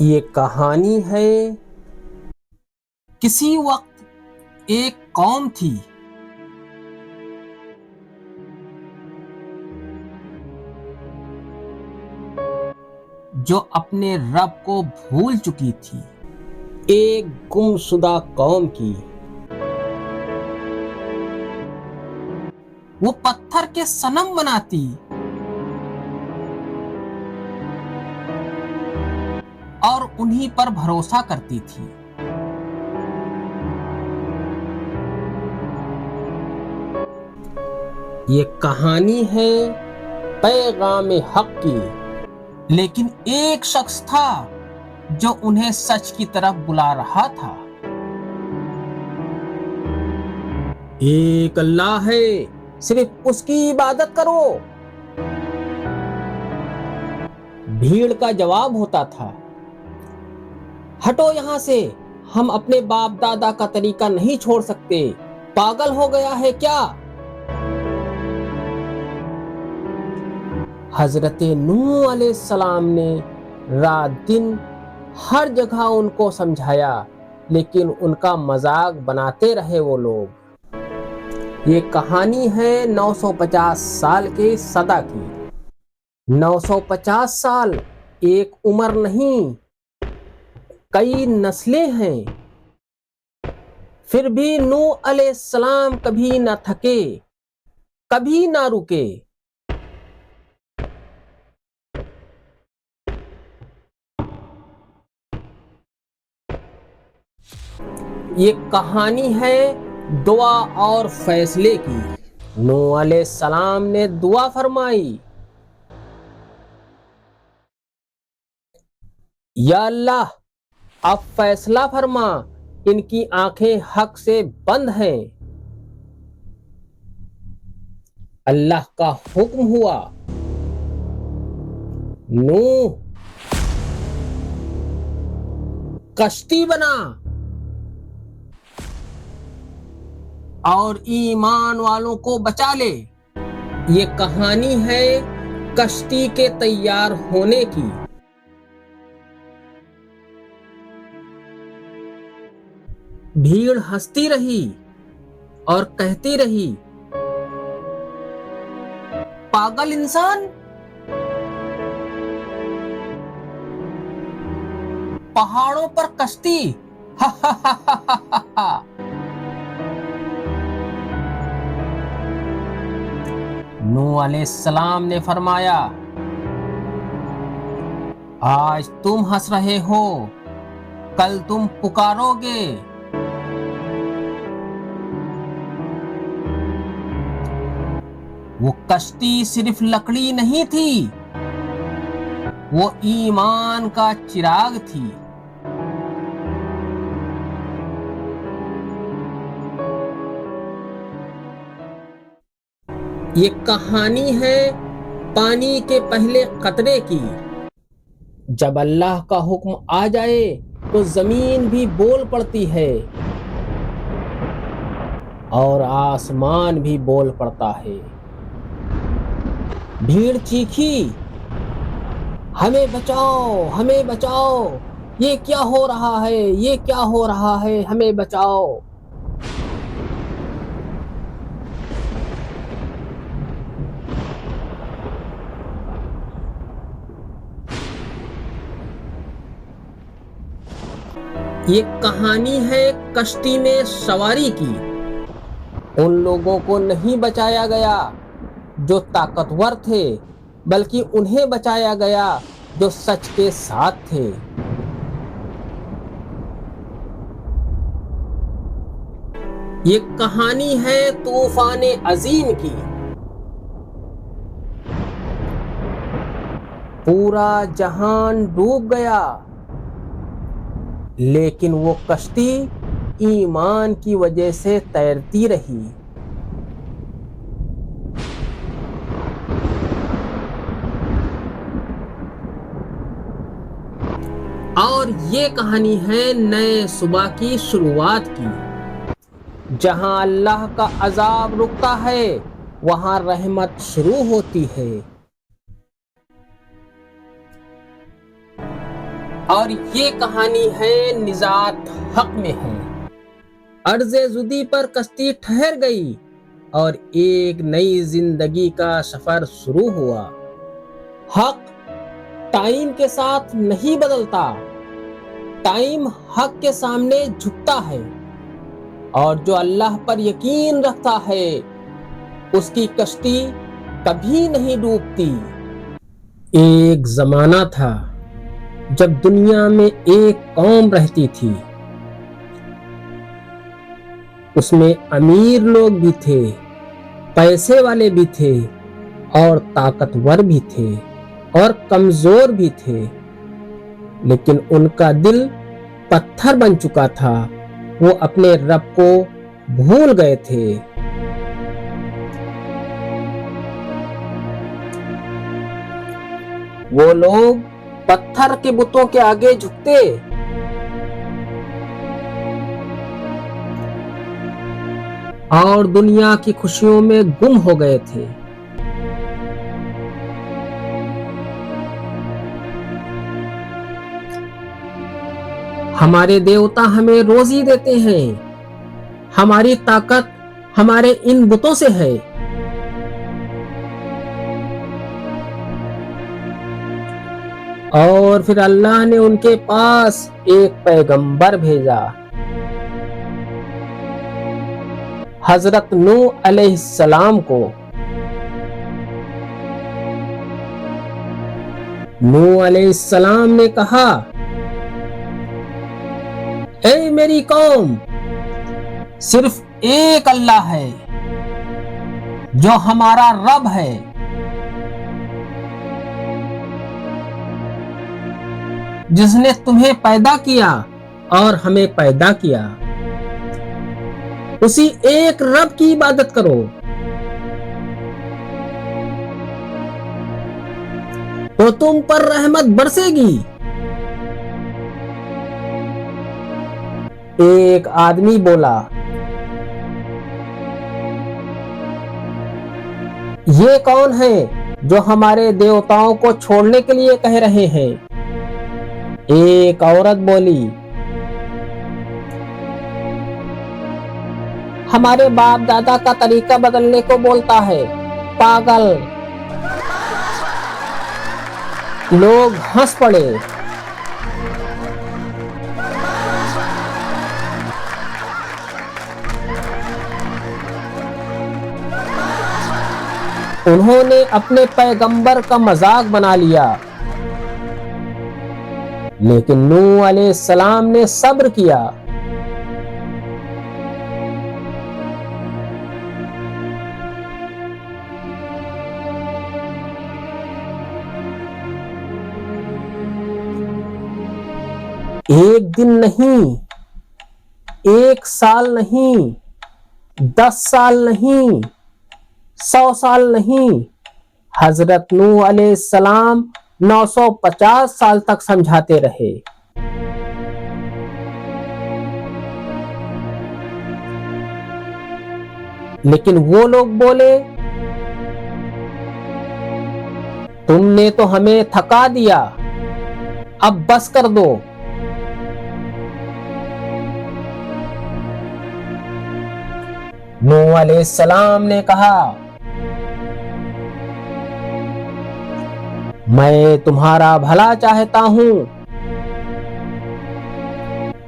یہ کہانی ہے کسی وقت ایک قوم تھی جو اپنے رب کو بھول چکی تھی، ایک گمشدہ قوم کی۔ وہ پتھر کے صنم بناتی اور انہی پر بھروسہ کرتی تھی۔ یہ کہانی ہے پیغام حق کی، لیکن ایک شخص تھا جو انہیں سچ کی طرف بلا رہا تھا۔ ایک اللہ ہے، صرف اس کی عبادت کرو، بھیڑ کا جواب ہوتا تھا۔ ہٹو یہاں سے، ہم اپنے باپ دادا کا طریقہ نہیں چھوڑ سکتے، پاگل ہو گیا ہے کیا؟ حضرت نوح علیہ السلام نے رات دن ہر جگہ ان کو سمجھایا، لیکن ان کا مذاق بناتے رہے وہ لوگ۔ یہ کہانی ہے 950 سال کے صدع کی۔ 950 سال ایک عمر نہیں، کئی نسلیں ہیں۔ پھر بھی نوح علیہ السلام کبھی نہ تھکے، کبھی نہ رکے۔ یہ کہانی ہے دعا اور فیصلے کی۔ نوح علیہ السلام نے دعا فرمائی، یا اللہ اب فیصلہ فرما، ان کی آنکھیں حق سے بند ہیں۔ اللہ کا حکم ہوا، نوح کشتی بنا اور ایمان والوں کو بچا لے۔ یہ کہانی ہے کشتی کے تیار ہونے کی۔ بھیڑ ہنستی رہی اور کہتی رہی، پاگل انسان، پہاڑوں پر کشتی، نوح علیہ السلام نے فرمایا، آج تم ہنس رہے ہو، کل تم پکارو گے۔ وہ کشتی صرف لکڑی نہیں تھی، وہ ایمان کا چراغ تھی۔ یہ کہانی ہے پانی کے پہلے قطرے کی۔ جب اللہ کا حکم آ جائے تو زمین بھی بول پڑتی ہے اور آسمان بھی بول پڑتا ہے۔ بھیڑ چیخی، ہمیں بچاؤ، ہمیں بچاؤ، یہ کیا ہو رہا ہے، یہ کیا ہو رہا ہے، ہمیں بچاؤ۔ یہ کہانی ہے کشتی میں سواری کی۔ ان لوگوں کو نہیں بچایا گیا جو طاقتور تھے، بلکہ انہیں بچایا گیا جو سچ کے ساتھ تھے۔ یہ کہانی ہے طوفان عظیم کی۔ پورا جہان ڈوب گیا، لیکن وہ کشتی ایمان کی وجہ سے تیرتی رہی۔ اور یہ کہانی ہے نئے صبح کی شروعات کی۔ جہاں اللہ کا عذاب رکتا ہے، وہاں رحمت شروع ہوتی ہے۔ اور یہ کہانی ہے نجات حق میں ہے۔ عرض زدی پر کشتی ٹھہر گئی اور ایک نئی زندگی کا سفر شروع ہوا۔ حق ٹائم کے ساتھ نہیں بدلتا، ٹائم حق کے سامنے جھکتا ہے، اور جو اللہ پر یقین رکھتا ہے اس کی کشتی کبھی نہیں ڈوبتی۔ ایک زمانہ تھا جب دنیا میں ایک قوم رہتی تھی، اس میں امیر لوگ بھی تھے، پیسے والے بھی تھے، اور طاقتور بھی تھے، اور کمزور بھی تھے، لیکن ان کا دل پتھر بن چکا تھا، وہ اپنے رب کو بھول گئے تھے۔ وہ لوگ پتھر کے بتوں کے آگے جھکتے اور دنیا کی خوشیوں میں گم ہو گئے تھے۔ ہمارے دیوتا ہمیں روزی دیتے ہیں، ہماری طاقت ہمارے ان بتوں سے ہے۔ اور پھر اللہ نے ان کے پاس ایک پیغمبر بھیجا، حضرت نوح علیہ السلام کو۔ نوح علیہ السلام نے کہا، اے میری قوم، صرف ایک اللہ ہے جو ہمارا رب ہے، جس نے تمہیں پیدا کیا اور ہمیں پیدا کیا، اسی ایک رب کی عبادت کرو، تو تم پر رحمت برسے گی۔ ایک آدمی بولا، یہ کون ہے جو ہمارے دیوتاؤں کو چھوڑنے کے لیے کہہ رہے ہیں؟ ایک عورت بولی، ہمارے باپ دادا کا طریقہ بدلنے کو بولتا ہے، پاگل۔ لوگ ہنس پڑے۔ انہوں نے اپنے پیغمبر کا مذاق بنا لیا، لیکن نوح علیہ السلام نے صبر کیا۔ ایک دن نہیں، ایک سال نہیں، 10 سال نہیں، 100 سال نہیں، حضرت نوح علیہ السلام 950 سال تک سمجھاتے رہے۔ لیکن وہ لوگ بولے، تم نے تو ہمیں تھکا دیا، اب بس کر دو۔ نوح علیہ السلام نے کہا، میں تمہارا بھلا چاہتا ہوں،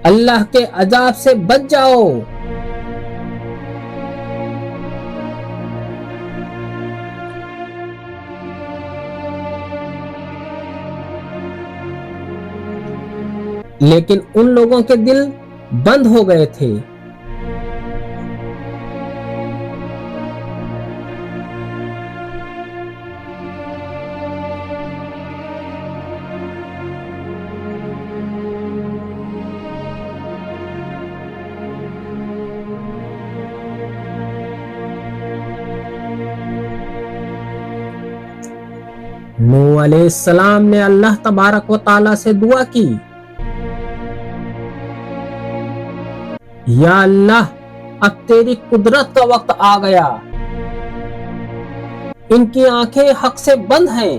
اللہ کے عذاب سے بچ جاؤ۔ لیکن ان لوگوں کے دل بند ہو گئے تھے۔ نوح علیہ السلام نے اللہ تبارک و تعالی سے دعا کی، یا اللہ، اب تیری قدرت کا وقت آ گیا، ان کی آنکھیں حق سے بند ہیں۔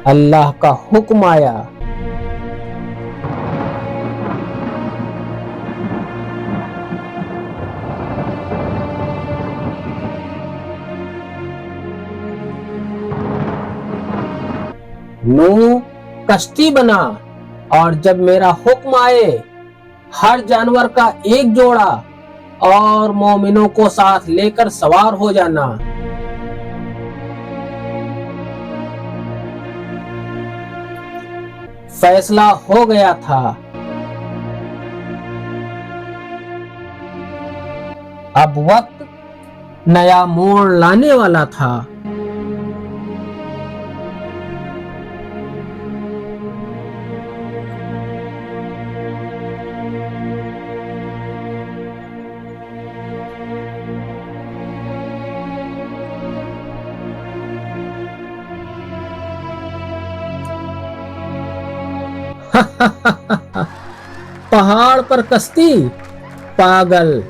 اللہ کا حکم آیا۔ نوح کشتی بنا اور جب میرا حکم آئے ہر جانور کا ایک جوڑا اور مومنوں کو ساتھ لے کر سوار ہو جانا۔ فیصلہ ہو گیا تھا۔ اب وقت نیا موڑ لانے والا تھا۔ پہاڑ پر کشتی؟ پاگل،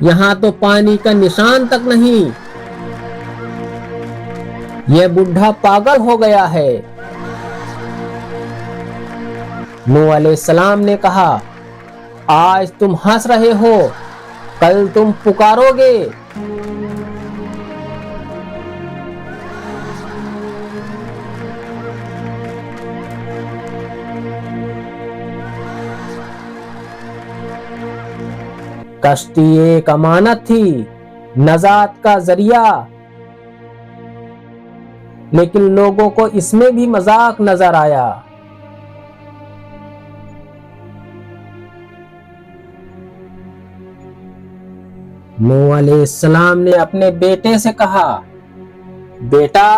یہاں تو پانی کا نشان تک نہیں۔ یہ بڈھا پاگل ہو گیا ہے۔ نوح علیہ السلام نے کہا، آج تم ہنس رہے ہو، کل تم پکارو گے۔ کشتی ایک امانت تھی، نجات کا ذریعہ، لیکن لوگوں کو اس میں بھی مذاق نظر آیا۔ نوح علیہ السلام نے اپنے بیٹے سے کہا، بیٹا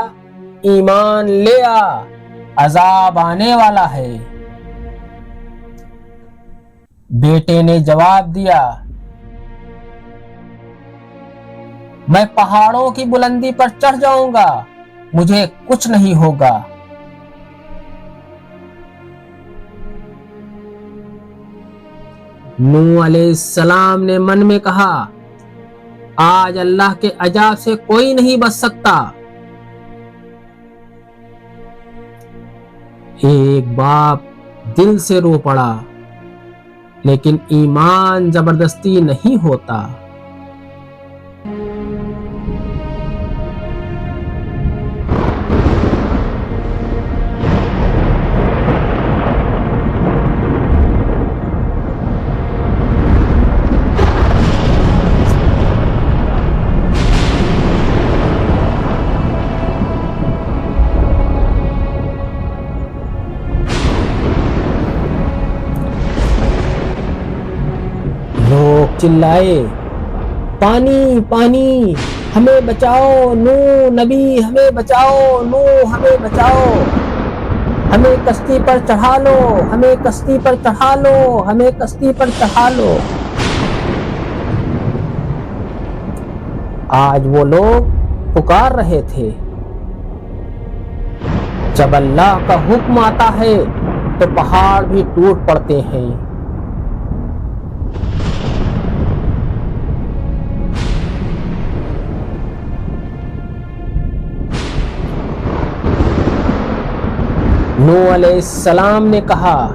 ایمان لے آ، عذاب آنے والا ہے۔ بیٹے نے جواب دیا، میں پہاڑوں کی بلندی پر چڑھ جاؤں گا، مجھے کچھ نہیں ہوگا۔ نوح علیہ السلام نے من میں کہا، آج اللہ کے عذاب سے کوئی نہیں بچ سکتا۔ ایک باپ دل سے رو پڑا، لیکن ایمان زبردستی نہیں ہوتا۔ چلائے، پانی پانی، ہمیں بچاؤ، نوح نبی ہمیں بچاؤ، نوح ہمیں بچاؤ، ہمیں کشتی پر چڑھا لو، ہمیں کشتی پر چڑھا لو، ہمیں کشتی پر چڑھا لو۔ آج وہ لوگ پکار رہے تھے۔ جب اللہ کا حکم آتا ہے تو پہاڑ بھی ٹوٹ پڑتے ہیں۔ نوح علیہ السلام نے کہا،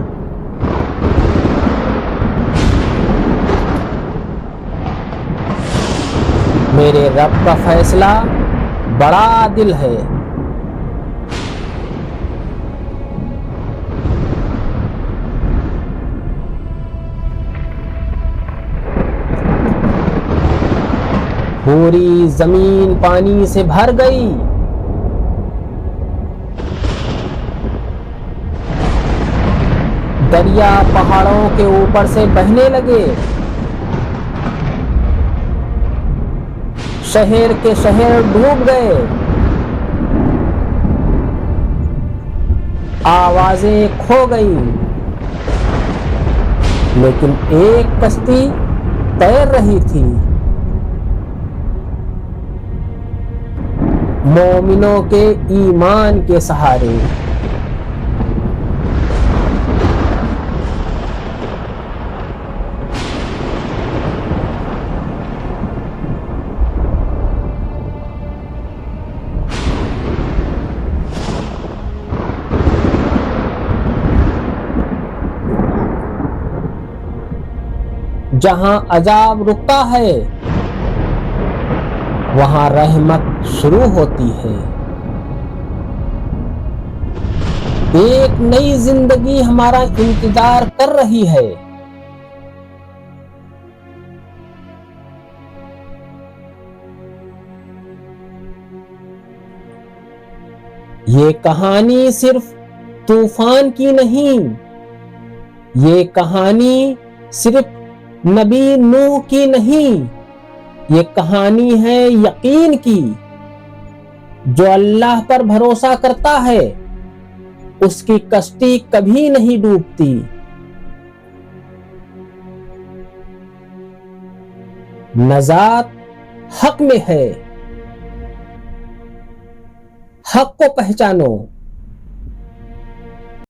میرے رب کا فیصلہ بڑا عادل ہے۔ پوری زمین پانی سے بھر گئی۔ دریا پہاڑوں کے اوپر سے بہنے لگے۔ شہر کے شہر ڈوب گئے۔ آوازیں کھو گئی، لیکن ایک کشتی تیر رہی تھی، مومنوں کے ایمان کے سہارے۔ جہاں عذاب رکتا ہے وہاں رحمت شروع ہوتی ہے۔ ایک نئی زندگی ہمارا انتظار کر رہی ہے۔ یہ کہانی صرف طوفان کی نہیں، یہ کہانی صرف نبی نوح کی نہیں، یہ کہانی ہے یقین کی۔ جو اللہ پر بھروسہ کرتا ہے اس کی کشتی کبھی نہیں ڈوبتی۔ نجات حق میں ہے، حق کو پہچانو۔